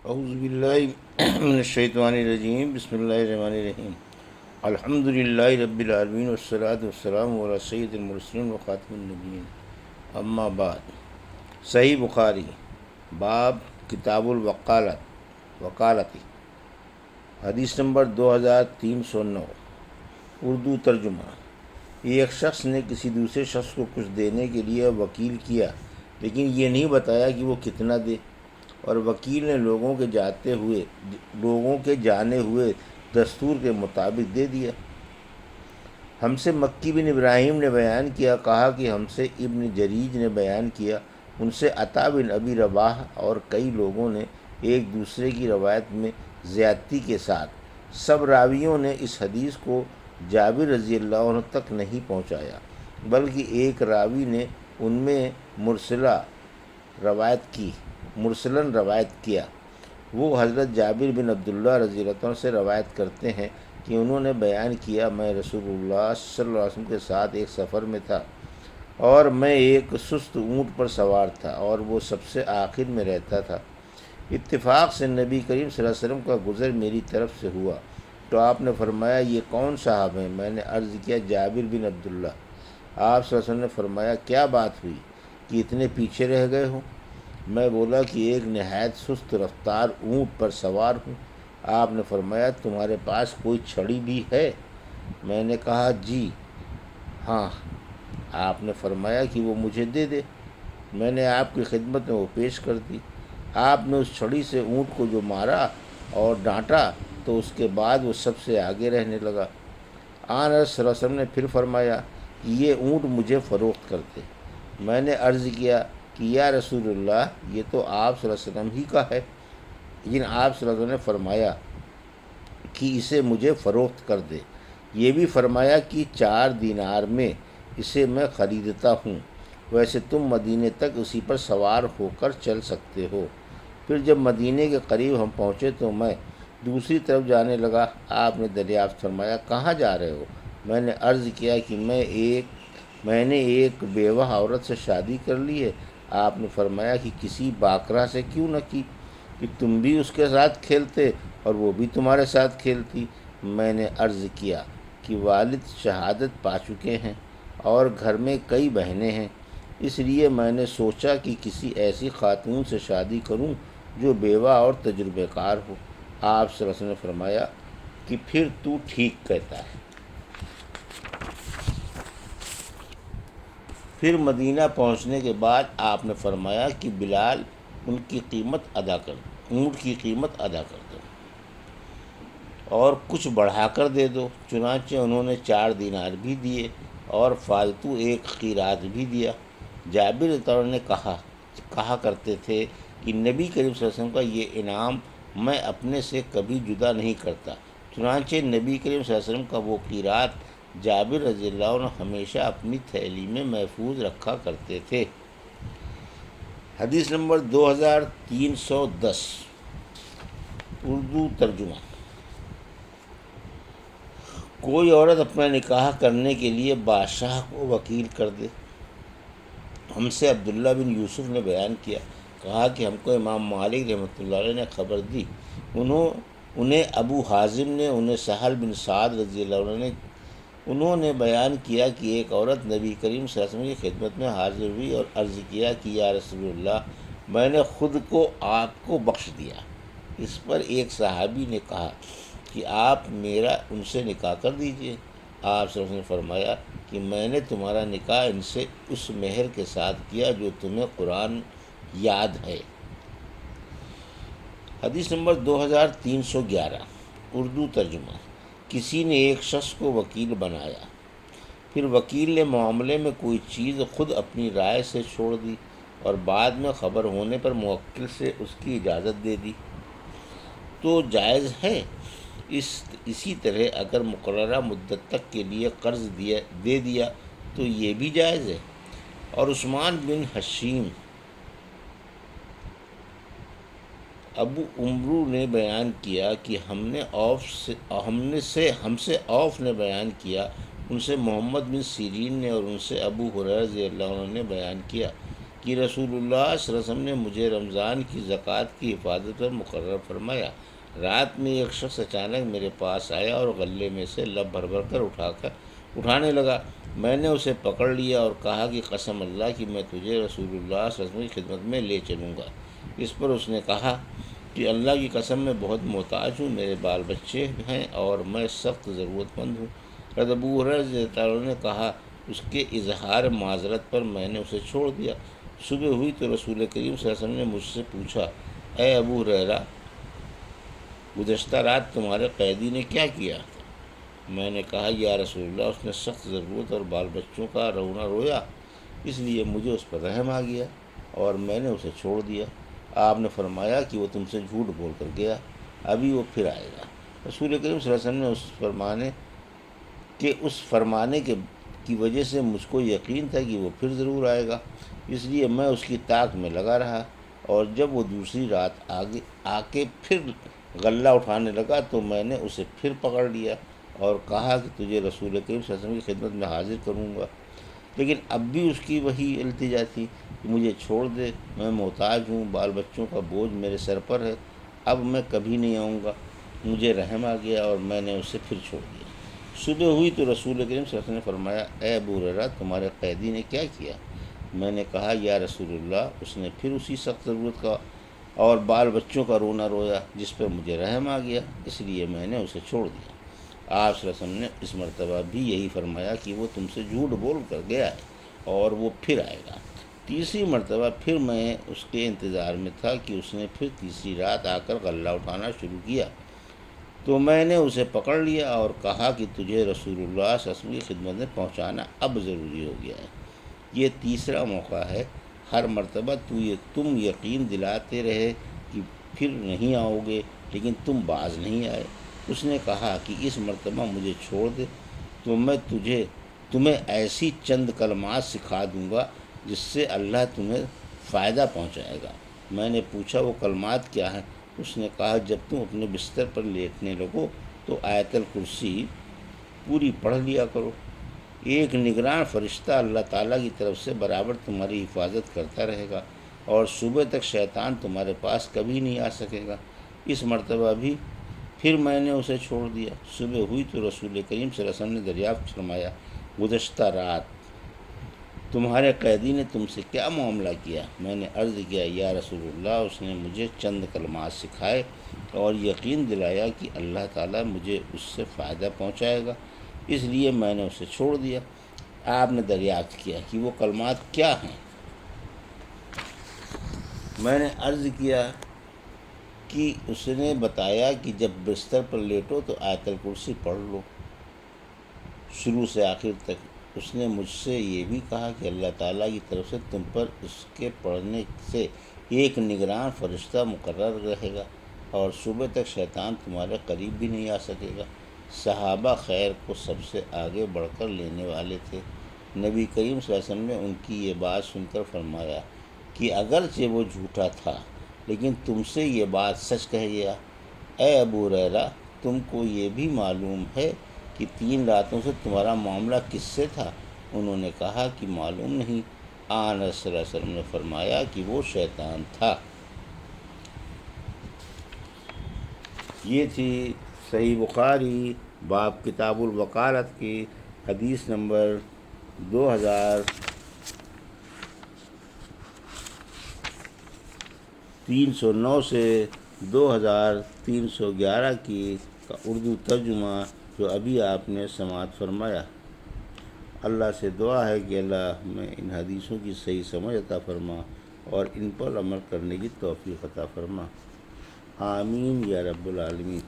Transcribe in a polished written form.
اعوذ باللہ من الشیطان الرجیم، بسم اللہ الرحمن الرحیم۔ الحمد للہ رب العالمین والصلاة والسلام علی سید المرسلین و خاتم النبیین، اما بعد۔ صحیح بخاری، باب کتاب وکالتی، حدیث نمبر 2309۔ اردو ترجمہ۔ ایک شخص نے کسی دوسرے شخص کو کچھ دینے کے لیے وکیل کیا، لیکن یہ نہیں بتایا کہ وہ کتنا دے، اور وکیل نے لوگوں کے جانے ہوئے دستور کے مطابق دے دیا۔ ہم سے مکی بن ابراہیم نے بیان کیا، کہا کہ ہم سے ابن جریج نے بیان کیا، ان سے عطا بن ابی رباح اور کئی لوگوں نے ایک دوسرے کی روایت میں زیادتی کے ساتھ۔ سب راویوں نے اس حدیث کو جابر رضی اللہ عنہ تک نہیں پہنچایا، بلکہ ایک راوی نے ان میں مرسلن روایت کیا۔ وہ حضرت جابر بن عبداللہ رضی اللہ عنہ سے روایت کرتے ہیں کہ انہوں نے بیان کیا، میں رسول اللہ صلی اللہ علیہ وسلم کے ساتھ ایک سفر میں تھا، اور میں ایک سست اونٹ پر سوار تھا، اور وہ سب سے آخر میں رہتا تھا۔ اتفاق سے نبی کریم صلی اللہ علیہ وسلم کا گزر میری طرف سے ہوا، تو آپ نے فرمایا، یہ کون صاحب ہیں؟ میں نے عرض کیا، جابر بن عبداللہ۔ آپ صلی اللہ علیہ وسلم نے فرمایا، کیا بات ہوئی کہ اتنے پیچھے رہ گئے ہو؟ میں بولا کہ ایک نہایت سست رفتار اونٹ پر سوار ہوں۔ آپ نے فرمایا، تمہارے پاس کوئی چھڑی بھی ہے؟ میں نے کہا، جی ہاں۔ آپ نے فرمایا کہ وہ مجھے دے دے۔ میں نے آپ کی خدمت میں وہ پیش کر دی۔ آپ نے اس چھڑی سے اونٹ کو جو مارا اور ڈانٹا، تو اس کے بعد وہ سب سے آگے رہنے لگا۔ آن حضرت صلی اللہ علیہ وسلم نے پھر فرمایا کہ یہ اونٹ مجھے فروخت کر دے۔ میں نے عرض کیا کہ یا رسول اللہ، یہ تو آپ صلی اللہ علیہ وسلم ہی کا ہے، لیکن آپ صلی اللہ علیہ وسلم نے فرمایا کہ اسے مجھے فروخت کر دے۔ یہ بھی فرمایا کہ 4 دینار میں اسے میں خریدتا ہوں، ویسے تم مدینے تک اسی پر سوار ہو کر چل سکتے ہو۔ پھر جب مدینے کے قریب ہم پہنچے تو میں دوسری طرف جانے لگا۔ آپ نے دریافت فرمایا، کہاں جا رہے ہو؟ میں نے عرض کیا کہ میں نے ایک بیوہ عورت سے شادی کر لی ہے۔ آپ نے فرمایا کہ کسی باکرہ سے کیوں نہ کی، کہ تم بھی اس کے ساتھ کھیلتے اور وہ بھی تمہارے ساتھ کھیلتی۔ میں نے عرض کیا کہ والد شہادت پا چکے ہیں اور گھر میں کئی بہنیں ہیں، اس لیے میں نے سوچا کہ کسی ایسی خاتون سے شادی کروں جو بیوہ اور تجربہ کار ہو۔ آپ صلی اللہ علیہ وسلم نے فرمایا کہ پھر تو ٹھیک کہتا ہے۔ پھر مدینہ پہنچنے کے بعد آپ نے فرمایا کہ بلال، اونٹ کی قیمت ادا کر دو اور کچھ بڑھا کر دے دو۔ چنانچہ انہوں نے 4 دینار بھی دیے اور فالتو ایک قیراط بھی دیا۔ جابر رضی اللہ عنہ نے کہا کرتے تھے کہ نبی کریم صلی اللہ علیہ وسلم کا یہ انعام میں اپنے سے کبھی جدا نہیں کرتا۔ چنانچہ نبی کریم صلی اللہ علیہ وسلم کا وہ قیراط جابر رضی اللہ عنہ ہمیشہ اپنی تھیلی میں محفوظ رکھا کرتے تھے۔ حدیث نمبر 2310۔ اردو ترجمہ۔ کوئی عورت اپنا نکاح کرنے کے لیے بادشاہ کو وکیل کر دے۔ ہم سے عبداللہ بن یوسف نے بیان کیا، کہا کہ ہم کو امام مالک رحمۃ اللہ علیہ نے خبر دی، انہیں ابو حازم نے، انہیں سہل بن سعد رضی اللہ عنہ نے، انہوں نے بیان کیا کہ ایک عورت نبی کریم صلی اللہ علیہ وسلم کی خدمت میں حاضر ہوئی اور عرض کیا کہ یا رسول اللہ، میں نے خود کو آپ کو بخش دیا۔ اس پر ایک صحابی نے کہا کہ آپ میرا ان سے نکاح کر دیجئے۔ آپ صلی اللہ علیہ وسلم نے فرمایا کہ میں نے تمہارا نکاح ان سے اس مہر کے ساتھ کیا جو تمہیں قرآن یاد ہے۔ حدیث نمبر 2311۔ اردو ترجمہ۔ کسی نے ایک شخص کو وکیل بنایا، پھر وکیل نے معاملے میں کوئی چیز خود اپنی رائے سے چھوڑ دی اور بعد میں خبر ہونے پر موکل سے اس کی اجازت دے دی، تو جائز ہے۔ اسی طرح اگر مقررہ مدت تک کے لیے قرض دے دیا تو یہ بھی جائز ہے۔ اور عثمان بن حشیم ابو عمرو نے بیان کیا کہ ہم سے اوف نے بیان کیا، ان سے محمد بن سیرین نے، اور ان سے ابو ہریرہ رضی اللہ عنہ نے بیان کیا کہ رسول اللہ صلی اللہ علیہ وسلم نے مجھے رمضان کی زکوٰۃ کی حفاظت پر مقرر فرمایا۔ رات میں ایک شخص اچانک میرے پاس آیا اور غلے میں سے لب بھر بھر کر اٹھانے لگا۔ میں نے اسے پکڑ لیا اور کہا کہ قسم اللہ کی میں تجھے رسول اللہ صلی اللہ علیہ وسلم کی خدمت میں لے چلوں گا۔ اس پر اس نے کہا کہ اللہ کی قسم میں بہت محتاج ہوں، میرے بال بچے ہیں اور میں سخت ضرورت مند ہوں۔ حضرت ابو ہریرہ رضی اللہ عنہ نے کہا، اس کے اظہار معذرت پر میں نے اسے چھوڑ دیا۔ صبح ہوئی تو رسول کریم صلی اللہ علیہ وسلم نے مجھ سے پوچھا، اے ابو ہریرہ، گزشتہ رات تمہارے قیدی نے کیا کیا؟ میں نے کہا، یا رسول اللہ، اس نے سخت ضرورت اور بال بچوں کا رونا رویا، اس لیے مجھے اس پر رحم آ گیا اور میں نے اسے چھوڑ دیا۔ آپ نے فرمایا کہ وہ تم سے جھوٹ بول کر گیا، ابھی وہ پھر آئے گا۔ رسول کریم صلی اللہ علیہ وسلم نے اس فرمانے کی وجہ سے مجھ کو یقین تھا کہ وہ پھر ضرور آئے گا، اس لیے میں اس کی طاق میں لگا رہا، اور جب وہ دوسری رات آ کے پھر غلہ اٹھانے لگا تو میں نے اسے پھر پکڑ لیا اور کہا کہ تجھے رسول کریم صلی اللہ علیہ وسلم کی خدمت میں حاضر کروں گا، لیکن اب بھی اس کی وہی التجا تھی کہ مجھے چھوڑ دے، میں محتاج ہوں، بال بچوں کا بوجھ میرے سر پر ہے، اب میں کبھی نہیں آؤں گا۔ مجھے رحم آ گیا اور میں نے اسے پھر چھوڑ دیا۔ صبح ہوئی تو رسول کریم صلی اللہ علیہ وسلم نے فرمایا، اے ابو ہریرہ، تمہارے قیدی نے کیا کیا؟ میں نے کہا، یا رسول اللہ، اس نے پھر اسی سخت ضرورت کا اور بال بچوں کا رونا رویا، جس پر مجھے رحم آ گیا، اس لیے میں نے اسے چھوڑ دیا۔ آپ صلی اللہ علیہ وسلم نے اس مرتبہ بھی یہی فرمایا کہ وہ تم سے جھوٹ بول کر گیا ہے اور وہ پھر آئے گا۔ تیسری مرتبہ پھر میں اس کے انتظار میں تھا کہ اس نے پھر تیسری رات آ کر غلہ اٹھانا شروع کیا، تو میں نے اسے پکڑ لیا اور کہا کہ تجھے رسول اللہ صلی اللہ علیہ وسلم کی خدمت میں پہنچانا اب ضروری ہو گیا ہے۔ یہ تیسرا موقع ہے، ہر مرتبہ تم یقین دلاتے رہے کہ پھر نہیں آؤ گے، لیکن تم باز نہیں آئے۔ اس نے کہا کہ اس مرتبہ مجھے چھوڑ دے تو میں تمہیں ایسی چند کلمات سکھا دوں گا جس سے اللہ تمہیں فائدہ پہنچائے گا۔ میں نے پوچھا، وہ کلمات کیا ہیں؟ اس نے کہا، جب تم اپنے بستر پر لیٹنے لگو تو آیت الکرسی پوری پڑھ لیا کرو، ایک نگراں فرشتہ اللہ تعالیٰ کی طرف سے برابر تمہاری حفاظت کرتا رہے گا اور صبح تک شیطان تمہارے پاس کبھی نہیں آ سکے گا۔ اس مرتبہ بھی پھر میں نے اسے چھوڑ دیا۔ صبح ہوئی تو رسول کریم صلی اللہ علیہ وسلم نے دریافت فرمایا، گزشتہ رات تمہارے قیدی نے تم سے کیا معاملہ کیا؟ میں نے عرض کیا، یا رسول اللہ، اس نے مجھے چند کلمات سکھائے اور یقین دلایا کہ اللہ تعالیٰ مجھے اس سے فائدہ پہنچائے گا، اس لیے میں نے اسے چھوڑ دیا۔ آپ نے دریافت کیا کہ وہ کلمات کیا ہیں؟ میں نے عرض کیا کہ اس نے بتایا کہ جب بستر پر لیٹو تو آیت الکرسی پڑھ لو شروع سے آخر تک۔ اس نے مجھ سے یہ بھی کہا کہ اللہ تعالیٰ کی طرف سے تم پر اس کے پڑھنے سے ایک نگراں فرشتہ مقرر رہے گا اور صبح تک شیطان تمہارے قریب بھی نہیں آ سکے گا۔ صحابہ خیر کو سب سے آگے بڑھ کر لینے والے تھے۔ نبی کریم صلی اللہ علیہ وسلم نے ان کی یہ بات سن کر فرمایا کہ اگرچہ وہ جھوٹا تھا لیکن تم سے یہ بات سچ کہہ گیا۔ اے ابو ہریرہ، تم کو یہ بھی معلوم ہے کہ 3 راتوں سے تمہارا معاملہ کس سے تھا؟ انہوں نے کہا کہ معلوم نہیں۔ آن صلی اللہ علیہ وسلم نے فرمایا کہ وہ شیطان تھا۔ یہ تھی صحیح بخاری باب کتاب الوکالت کی حدیث نمبر 2309 سے 2311 کی کا اردو ترجمہ جو ابھی آپ نے سماعت فرمایا۔ اللہ سے دعا ہے کہ اللہ میں ان حدیثوں کی صحیح سمجھ عطا فرما اور ان پر عمل کرنے کی توفیق عطا فرما۔ آمین یا رب العالمین۔